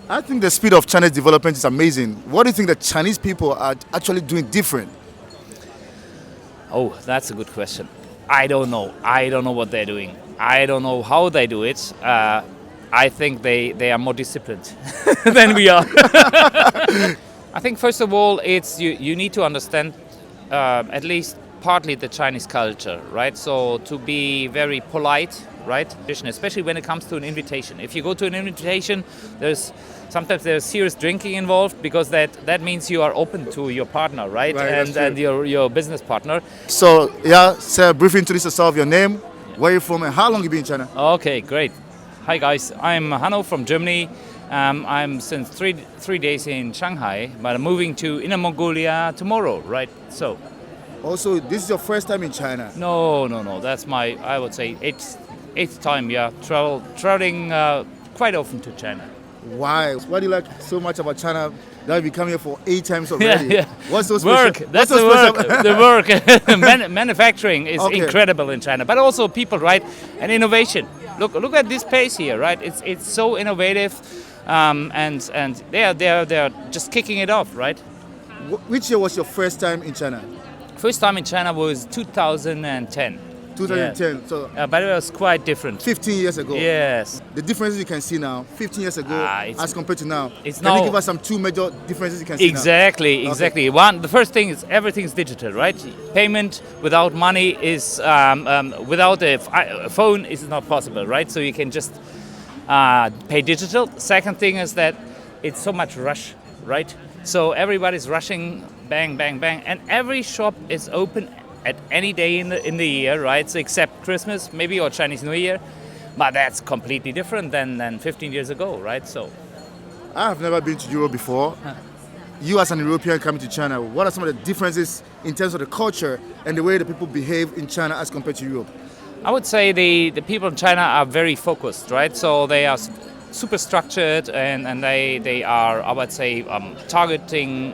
I think the speed of China's development is amazing. What do you think the Chinese people are actually doing different? Oh, that's a good question. I don't know. I don't know what they're doing. I don't know how they do it. I think they are more disciplined than we are. I think first of all, it's you need to understand at least partly the Chinese culture, right? So to be very polite, right? Especially when it comes to an invitation. If you go to an invitation, sometimes there's serious drinking involved because that means you are open to your partner, right? Right, that's And true. your business partner. So, yeah, sir, briefly introduce yourself, your name, where you're from, and how long you been in China? Okay, great. Hi guys, I'm Hanno from Germany. I'm since three days in Shanghai, but I'm moving to Inner Mongolia tomorrow, right? So, Also, this is your first time in China. no. That's my, I would say, eighth time. Yeah, traveling quite often to China. Why? What do you like so much about China that you've been coming here for 8 times already? Yeah. What's so special? Work. That's What's so the work. special? The work. Manufacturing is Okay. incredible in China, but also people, right? And innovation. Look at this pace here, right? It's so innovative, and they're just kicking it off, right? Which year was your first time in China? First time in China was 2010. 2010. So But it was quite different. 15 years ago. Yes. The differences you can see now, 15 years ago, It's- as compared to now. it's Can you now- give us some two major differences you can see now? Exactly. The first thing is everything's digital, right? Payment without money is without a phone is not possible, right? So you can just pay digital. Second thing is that it's so much rush, right? So everybody's rushing, bang, bang, bang, and every shop is open at any day in the year, right? So except Christmas, maybe, or Chinese New Year, but that's completely different than 15 years ago, right? So. I have never been to Europe before. You as an European coming to China, what are some of the differences in terms of the culture and the way the people behave in China as compared to Europe? I would say the people in China are very focused, right? So they are super structured and they are, I would say, targeting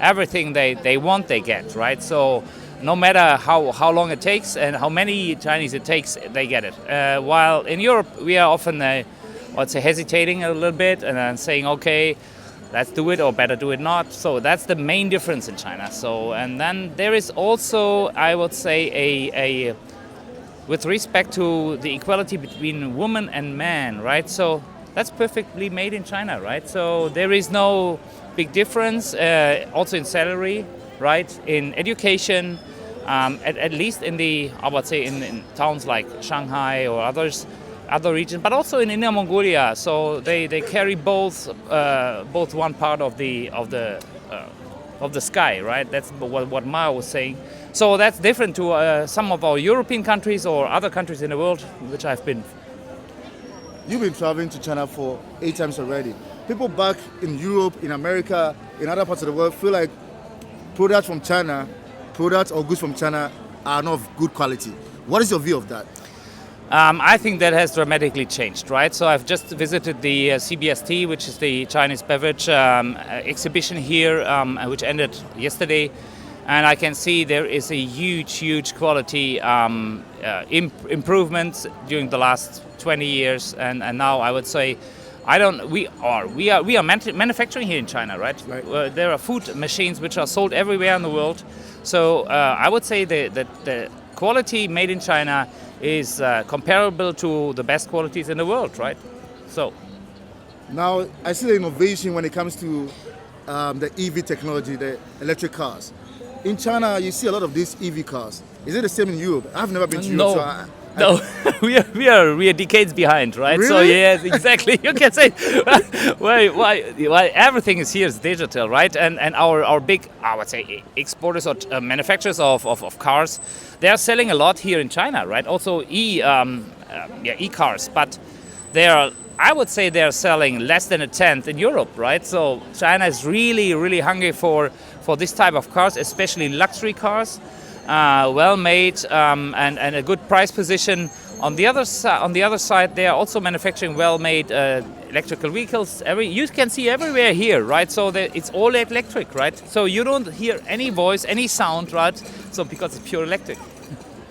everything they want, they get, right? So no matter how long it takes and how many Chinese it takes, they get it. While in Europe, we are often, let's say, hesitating a little bit and then saying, okay, let's do it or better do it not. So that's the main difference in China. So, and then there is also, I would say, a with respect to the equality between woman and man, right? So that's perfectly made in China, right? So there is no big difference, also in salary, right? In education, at least in I would say, in towns like Shanghai or other regions, but also in Inner Mongolia. So they carry both one part of the sky, right? That's what Mao was saying. So that's different to some of our European countries or other countries in the world, which I've been. You've been traveling to China for 8 times already. People back in Europe, in America, in other parts of the world feel like products from China, products or goods from China are not of good quality. What is your view of that? I think that has dramatically changed, right? So I've just visited the CBST, which is the Chinese beverage exhibition here, which ended yesterday. And I can see there is a huge quality improvement during the last 20 years, and now I would say, we are manufacturing here in China, right? Right. There are food machines which are sold everywhere in the world, so I would say that the quality made in China is comparable to the best qualities in the world, right? So. Now, I see the innovation when it comes to the EV technology, the electric cars. In China, you see a lot of these EV cars. Is it the same in Europe? I've never been to Europe, so No, we are decades behind, right? So Really? yes, exactly. You can say why everything is here is digital, right? And our big, I would say, exporters or manufacturers of cars, they are selling a lot here in China, right? Also e-cars, but I would say they're selling less than a tenth in Europe, right? So China is really hungry for this type of cars, especially luxury cars. Well made and a good price position. On the other side, they are also manufacturing well-made electrical vehicles. You can see everywhere here, right? So it's all electric, right? So you don't hear any voice, any sound, right? So because it's pure electric.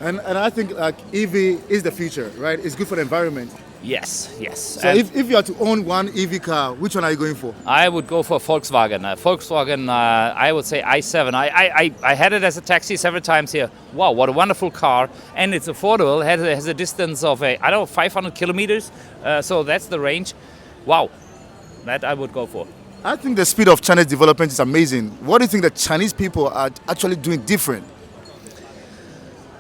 And I think like EV is the future, right? It's good for the environment. Yes, yes. So And if you are to own one EV car, which one are you going for? I would go for Volkswagen. Volkswagen, I would say i7. I had it as a taxi several times here. Wow, what a wonderful car. And it's affordable. Has a distance of, 500 kilometers. So that's the range. Wow, that I would go for. I think the speed of China's development is amazing. What do you think the Chinese people are actually doing different?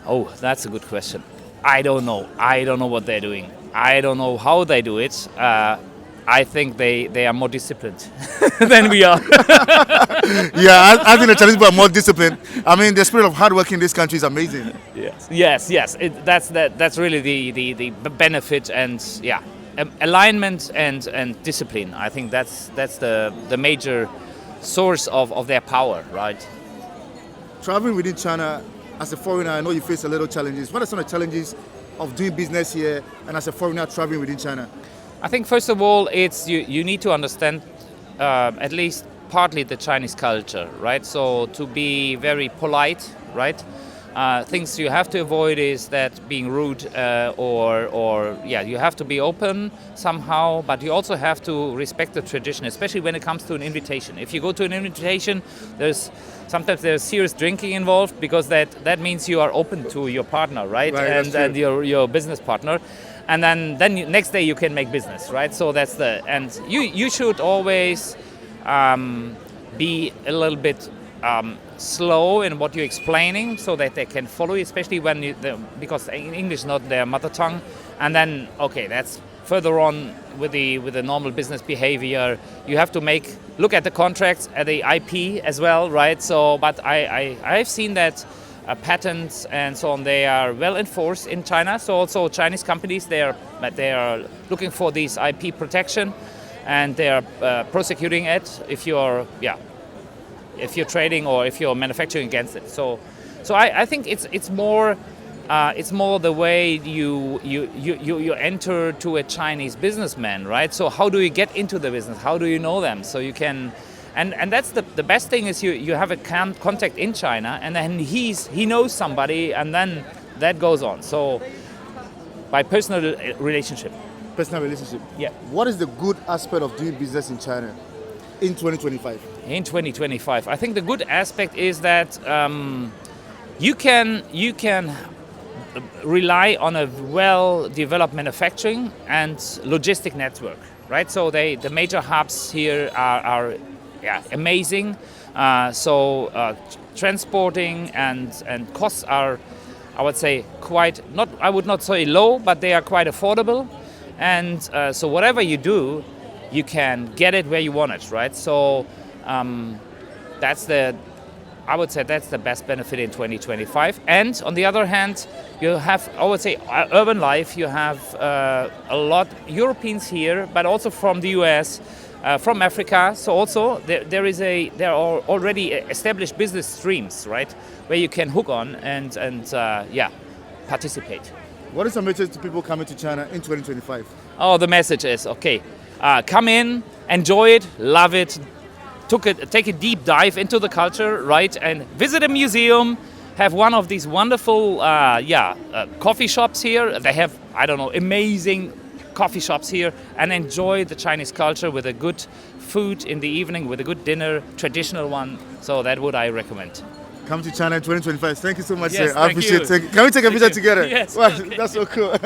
Oh, that's a good question. I don't know. I don't know what they're doing. I don't know how they do it. I think they are more disciplined than we are. Yeah, I think the Chinese people are more disciplined. I mean, the spirit of hard work in this country is amazing. Yes. That's really the benefit and alignment and discipline. I think that's the major source of their power, right? Traveling within China, as a foreigner, I know you face a little challenges. What are some of the challenges of doing business here and as a foreigner traveling within China? I think first of all, it's you need to understand at least partly the Chinese culture, right? So to be very polite, right? Things you have to avoid is that being rude you have to be open somehow, but you also have to respect the tradition, especially when it comes to an invitation. If you go to an invitation, sometimes there's serious drinking involved because that means you are open to your partner, right? And your business partner. And then next day you can make business, right? So and you should always be a little bit slow in what you're explaining so that they can follow you, especially because English is not their mother tongue. And then, that's further on with the normal business behavior. You have to look at the contracts, at the IP as well, right? So, but I've seen that patents and so on, they are well enforced in China. So also Chinese companies, they are looking for these IP protection, and they are prosecuting it if you're trading or if you're manufacturing against it. So I think it's more the way you enter to a Chinese businessman, right? So how do you get into the business? How do you know them? So you can, and that's the best thing is you have a contact in China, and then he knows somebody, and then that goes on. So by personal relationship. Personal relationship. Yeah. What is the good aspect of doing business in China in 2025? In 2025, I think the good aspect is that you can rely on a well-developed manufacturing and logistic network, right? So the major hubs here are amazing. Transporting and costs are, I would say, I would not say low, but they are quite affordable. And so whatever you do, you can get it where you want it, right? So I would say that's the best benefit in 2025. And on the other hand, you have, I would say, urban life. You have a lot Europeans here, but also from the US, from Africa. So also there are already established business streams, right, where you can hook on and participate. What is the message to people coming to China in 2025? Oh, the message is, come in, enjoy it, love it, take a deep dive into the culture, right, and visit a museum, have one of these wonderful coffee shops here. They have, amazing coffee shops here, and enjoy the Chinese culture with a good food in the evening, with a good dinner, traditional one. So that would I recommend. Come to China in 2025. Thank you so much, yes, sir. I appreciate it. Can we take a picture together? Yes. Wow, okay. That's so cool.